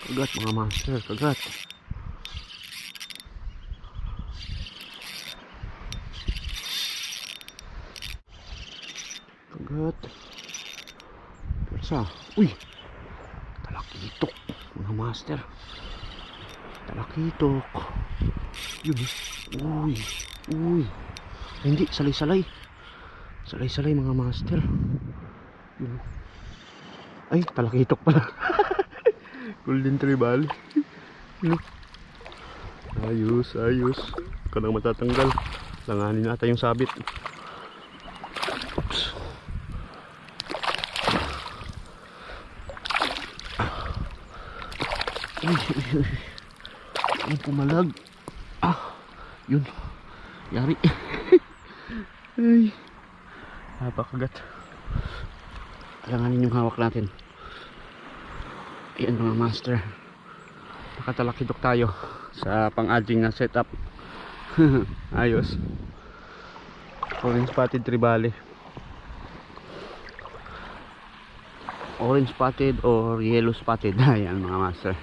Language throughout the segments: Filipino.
Kagat mga master, kagat. Kagat. Persa. Uy. Talakitok mga master. Talakitok. Yun. Uy. Uy. Hindi, salay-salay. Salay-salay mga master. Yun. Ay, talakitok pala. Golden Tribal. Ayos, ayos. Kanang matatanggal. Langanin nata yung sabit. Oops. Uy, uy, uy. Ay, pumalag. Ah, yun. Yari. Ay. Napakagat. Langanin yung hawak natin. Ayan mga master. Nakatalakidok tayo sa pang-adjing na setup. Ayos. Orange spotted tribale. Orange spotted or yellow spotted. Ayan mga master.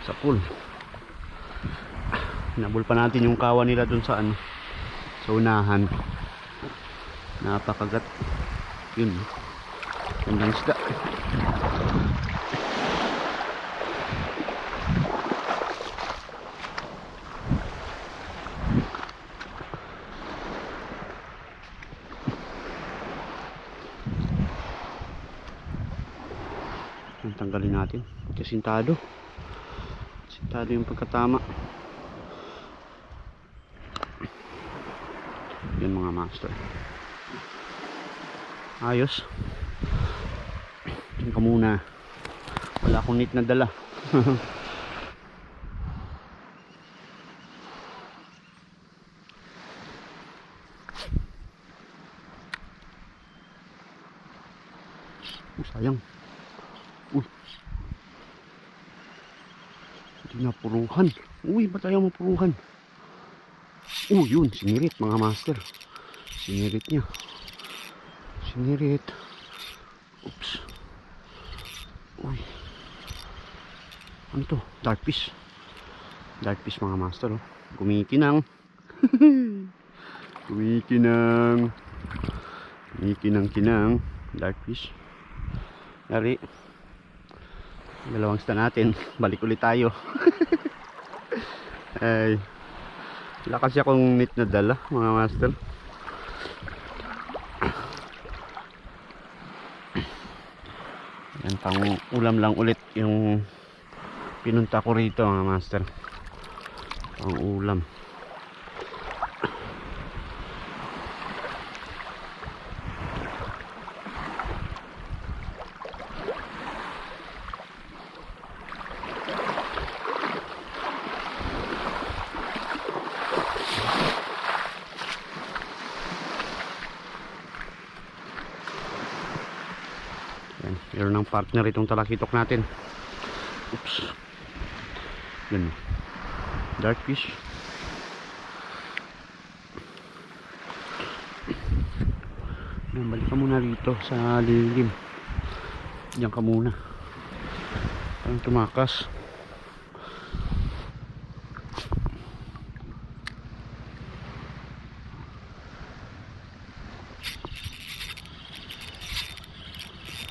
Sa pool. Hinabol pa natin yung kawa nila dun sa ano, sa unahan. Napakagat. Yun. Gandang isda. Tanggalin natin kasi sintado yung pagkatama. Yan mga master, ayos. Diyan ka muna, wala akong net na dala. Sayang. Uy, hindi na puruhan. Uy, ba't ayaw mapuruhan? Yun, sinirit mga master. Sinirit niya. Sinirit. Oops. Uy. Ano to? Dark fish. Dark fish mga master. Oh. Kumikinang. Kumikinang. Kumikinang-kinang. Dark fish. Yari. Dalawang sta natin. Balik ulit tayo. Ay. Wala kasi akong net na dala mga master. Yan, pang ulam lang ulit yung pinunta ko rito mga master. Pang ulam. Meron ng partner itong talakitok natin. Oops. Yan. Dark fish. Yan, balik ka muna rito sa lilim. Diyan ka muna. Parang tumakas.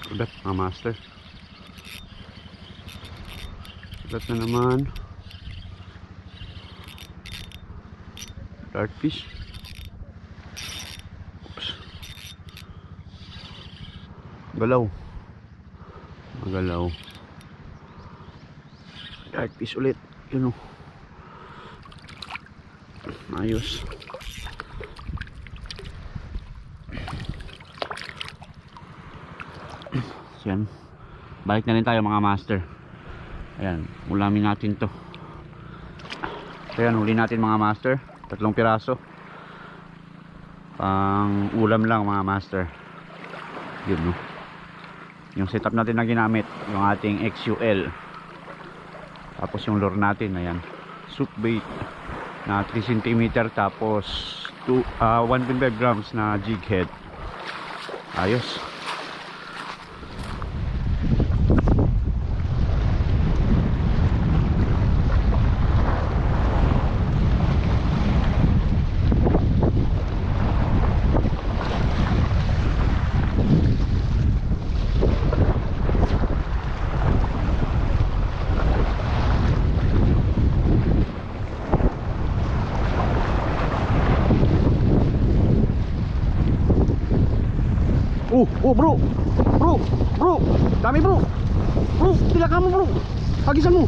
Ulat mga master. Ulat na naman. Dark fish. Oops. Galaw. Magalaw. Dark fish ulit. Yun o. Ayos. Yan. Balik na rin tayo mga master. Ayan, ulamin natin to. Ayan, huli natin mga master. 3 piraso. Pang ulam lang mga master. Yun no. Yung setup natin na ginamit, yung ating XUL. Tapos yung lure natin, ayan. Soup bait na 3 cm. Tapos 1.5 grams na jig head. Ayos. Oh bro, bro, dami bro. Bro, tilakan mo bro. Hagisan mo.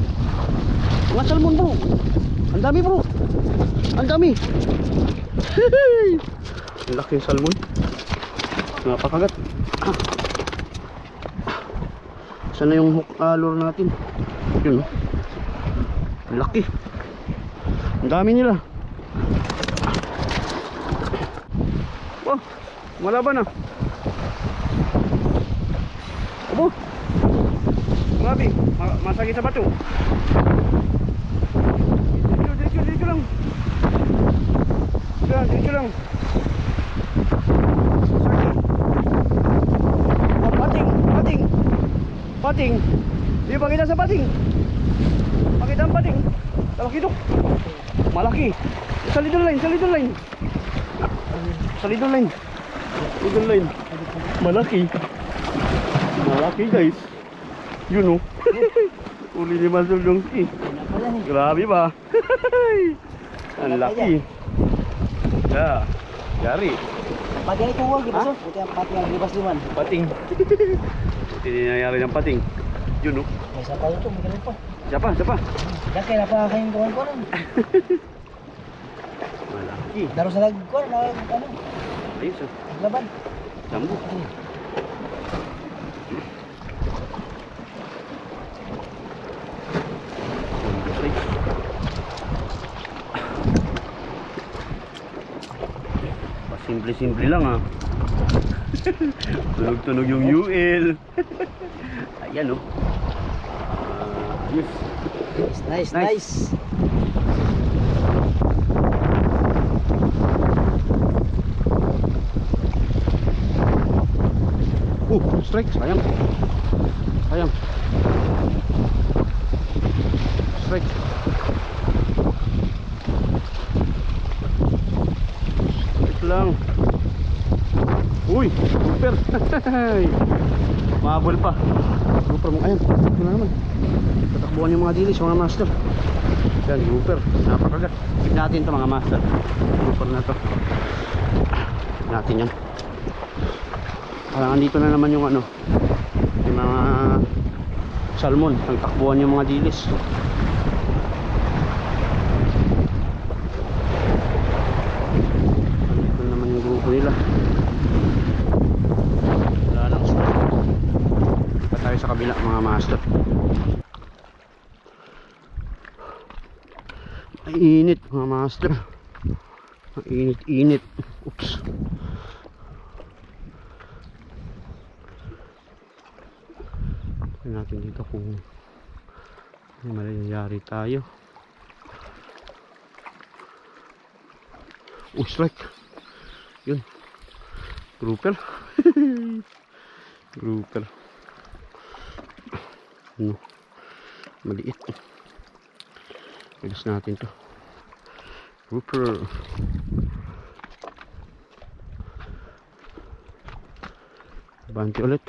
Mga salmon bro. Ang dami bro. Ang dami. Ang laki yung salmon. Napakagat. Sana yung hook lure natin. Yun, oh. Ang laki. Ang dami nila. Oh, malaban na. Abo. Grabe, masagi sa bato. Dito lang. Dito lang. Oh, pating. Di ba kita sa pating? Pakita ang pating. Tawag ito. Malaki. Sa little line. Malaki guys. Yun oh. Uli ni Masul Dongki. Grabe ba? Ang laki. Ya, yari. Pati ay kuwag, di ba so? Buti ang pati ang libas liman. Pating. Buti nangyayari ng pating. Yun oh. May isa pa ito, may ganun pa. Siapa? Yan kaya pa kayong gawin ko nun. Malaki. Daro sa nagkuhan, ano? Ayos oh. Laban. Jambu. Simple lang ah. Tunog yung UL. Ayan oh. Ayos. Nice. Strike. Sayang. Strike. Strike lang. Uy, super. Mahabol pa. Super mo. Ayan, ito na naman. Tatakbuhan yung mga dilis, mga master. Yan, super. Napakagat. Tignan natin ito mga master. Super na to. Tignan natin yan. Parang andito na naman yung ano, yung mga salmon. Nagtakbuhan yung mga dilis. Andito na naman yung grupo nila. Wala lang sila. Dito tayo sa kabila mga master. Ay init mga master. Ang init. Oops. Tingnan natin dito kung may mangyayari tayo. Strike. Yun. Grouper. Grouper. Ano? Maliit. Bilis natin to. Grouper. Banti ulit.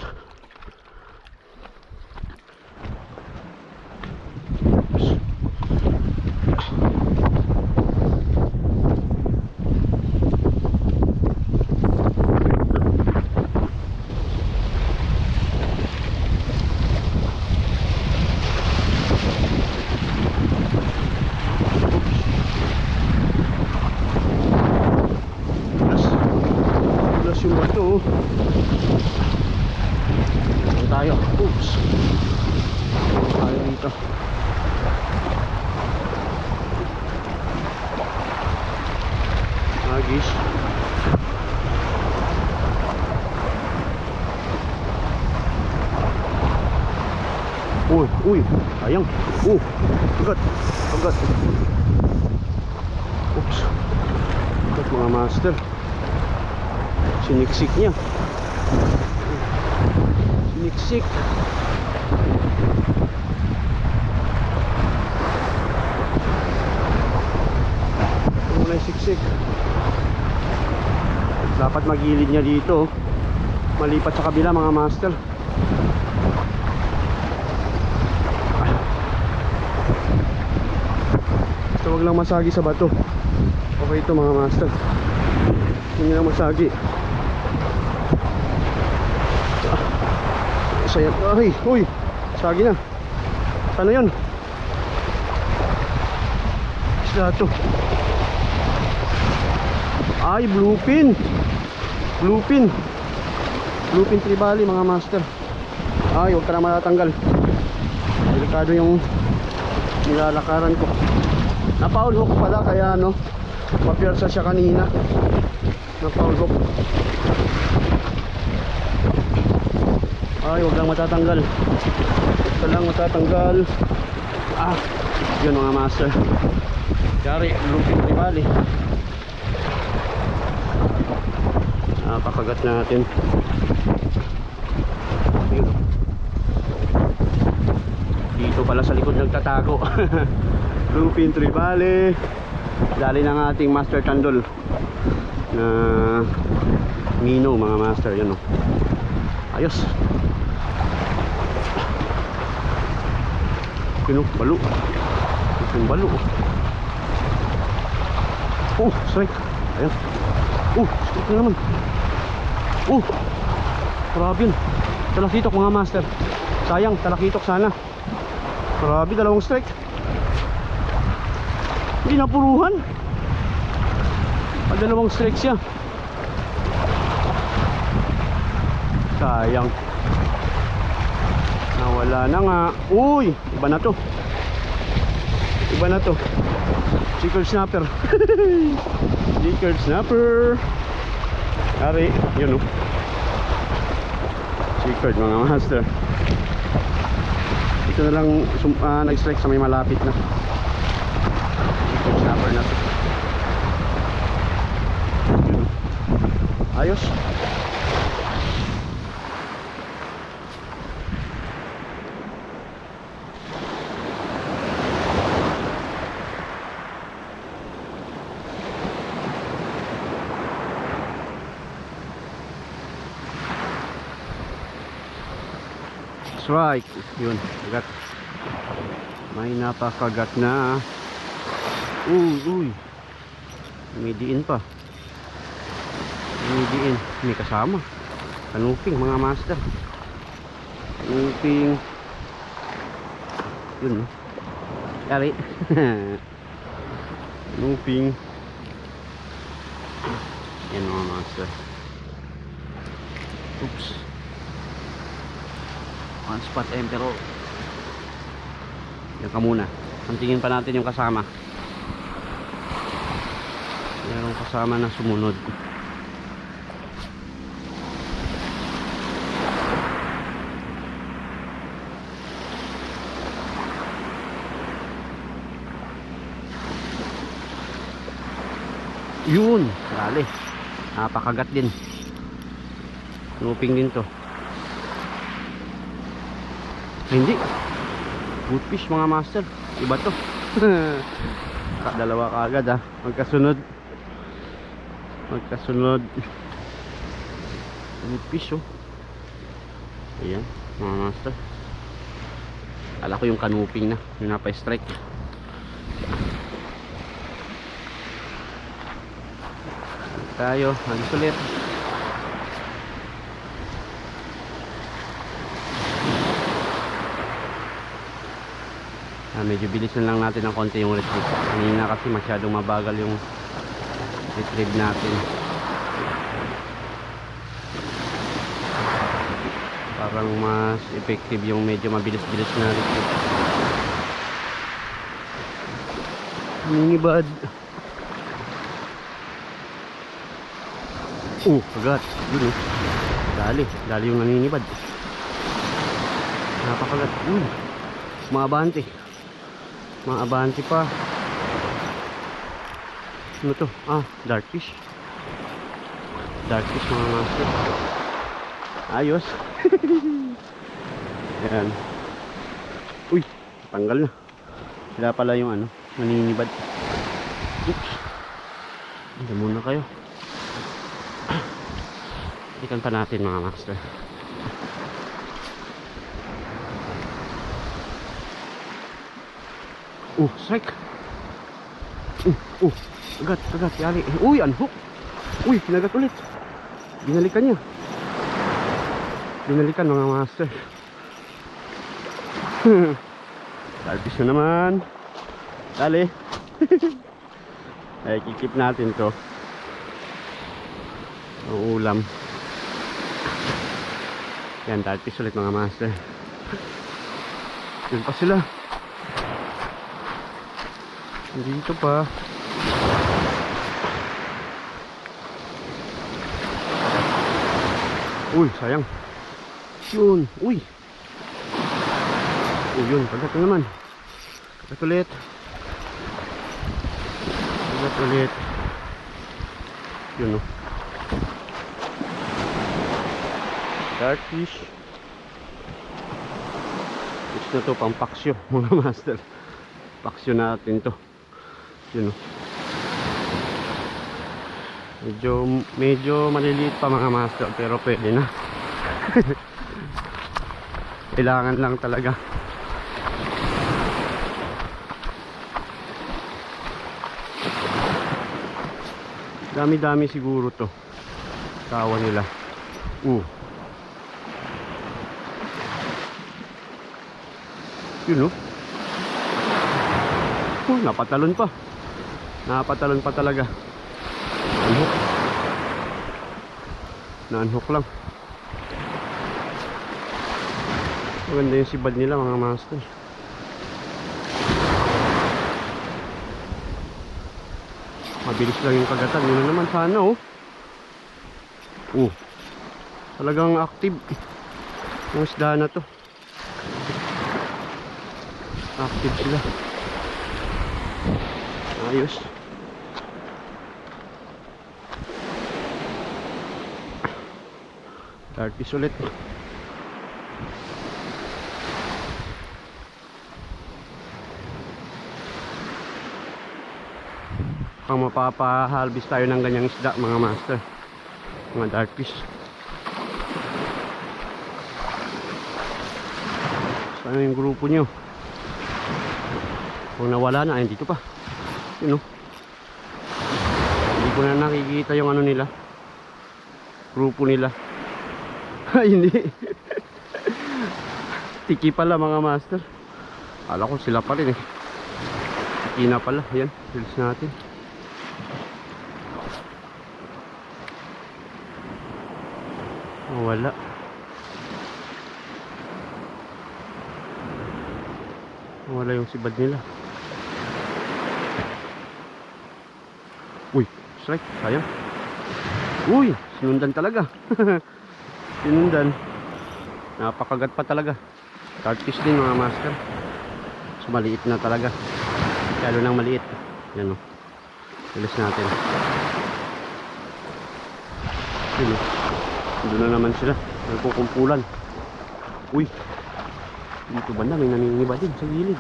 Yung bato tayo. Oops. Tayo dito. Agis. Uy, sayang. Agad. Oops. Agad mga master. Siniksik niya. Siniksik. Muna siksik. Dapat magilid niya dito. Malipat sa kabila mga master. Basta wag lang masagi sa bato. Okay ito mga master. Hindi lang masagi. Saya. Ay, uy. Sagi na. Ano yun? Isda to. Ay, bluefin. Bluefin. Bluefin tribali mga master. Ay, huwag ka na matatanggal. Delikado yung nilalakaran ko. Napaul hook pala kaya ano, mapiyarsa siya kanina. Napaul hook. Ay, huwag lang matatanggal. Huwag lang matatanggal. Ah, yun mga master. Yari, bluefin tribali. Napakagat natin. Yun. Dito pala sa likod nagtatago. Bluefin tribali. Dali ng ating master candle na mino mga master. Yan o. Ayos. Yun o, balo. Yung balo. Strike. Ayan. Strike na naman. Grabe yun. Talakitok mga master. Sayang, talakitok sana. Grabe, dalawang strike. Hindi napuruhan. Dalawang strike siya. Sayang. Nawala na nga. Uy, iba na to. Iba na to. Chicken snapper. Chicken snapper. Ari, yun o. Chicken mga master. Ito na lang nag-strike sa may malapit na. Chicken snapper na to. Yun o. Ayos. Strike. Yun, kagat. May napakagat na. Uy. May diin pa. May diin. May kasama. Kanuping mga master. Kanuping. Yun no. Yari. Kanuping. Yan mga master. Oops. One spot emperor. Yan ka muna. Antingin pa natin yung kasama. Merong kasama na sumunod. Yun, dali. Napakagat din. Nuping din to. Hindi. Good fish mga master. Iba to. Dalawa kaagad Magkasunod. Magkasunod. Good fish oh. Ayan mga master. Kala ko yung kanuping na. Yung napa-strike. Tayo. Alis ulit. Medyo bilis na lang natin ng konti yung retrieve. Kanina kasi masyadong mabagal yung retrieve natin. Parang mas effective yung medyo mabilis-bilis na retrieve. Nanginibad. Kagat. Yun Dali yung nanginibad. Napakagat. Maabante. Maabante pa. Ano to? Dark fish. Dark fish mga master. Ayos. Yan. Tanggal na. Sila pala yung maninibad. Oops. Hindi muna kayo. Ikan pa natin mga master. Strike. Kagat, yari. Unhook. Kinagat ulit. Binalikan niya. Binalikan mga master. Darfish na naman. Dali. Ay, kikip natin to. Ang ulam. Yan, darfish ulit mga master. Yun pa sila. Dito pa. Uy, sayang. Yun, uy. Uy, yun, kagat na naman. Kagat ulit. Kagat ulit. Yun, oh. Dartfish. Fish na to, pang paksyo, mga master. Paksyo natin to. Yun, oh. Medyo maliliit pa mga master, pero pwede na. Kailangan lang talaga. Dami-dami siguro to. Tawa nila. Yun, oh. Napatalon pa. Napatalon pa talaga. Unhook. Na-unhook lang. Maganda yung sibad nila mga master. Mabilis lang yung kagatan. Yun na naman sana, oh. Talagang active yung isda na to. Active sila. Ayos. Darfish ulit. Pang mapapa-harvest tayo ng ganyang isda mga master, mga darfish. Saan yung grupo nyo? Kung nawala na, ay dito pa. Yun, oh. Hindi ko na nakikita yung ano nila, grupo nila. Ay hindi. Tiki pala mga master. Akala ko sila pa rin eh. Tiki na pala. Yan, reels natin. Wala. Wala yung sibad nila. Uy, strike, sayang. Uy, sinundan talaga. Sinundan. Napakagat pa talaga. Darfish din mga master. So maliit na talaga. Lalo nang maliit. Yan, o. Bilis natin. Yun, o. Doon na naman sila. Nagkukumpulan. Uy. Dito banda may nangingiba din sa gilid.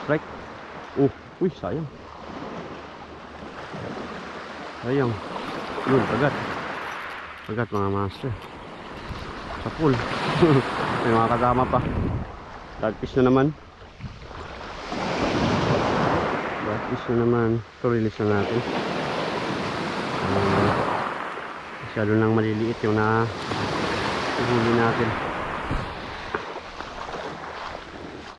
Strike. Uy, sayang. Sayang. Yun, kagat. Kagat mga master. Sa pool. May mga kasama pa. Darfish na naman. Darfish na naman. Ito, release na natin. Masyado nang maliliit yung nahuli natin.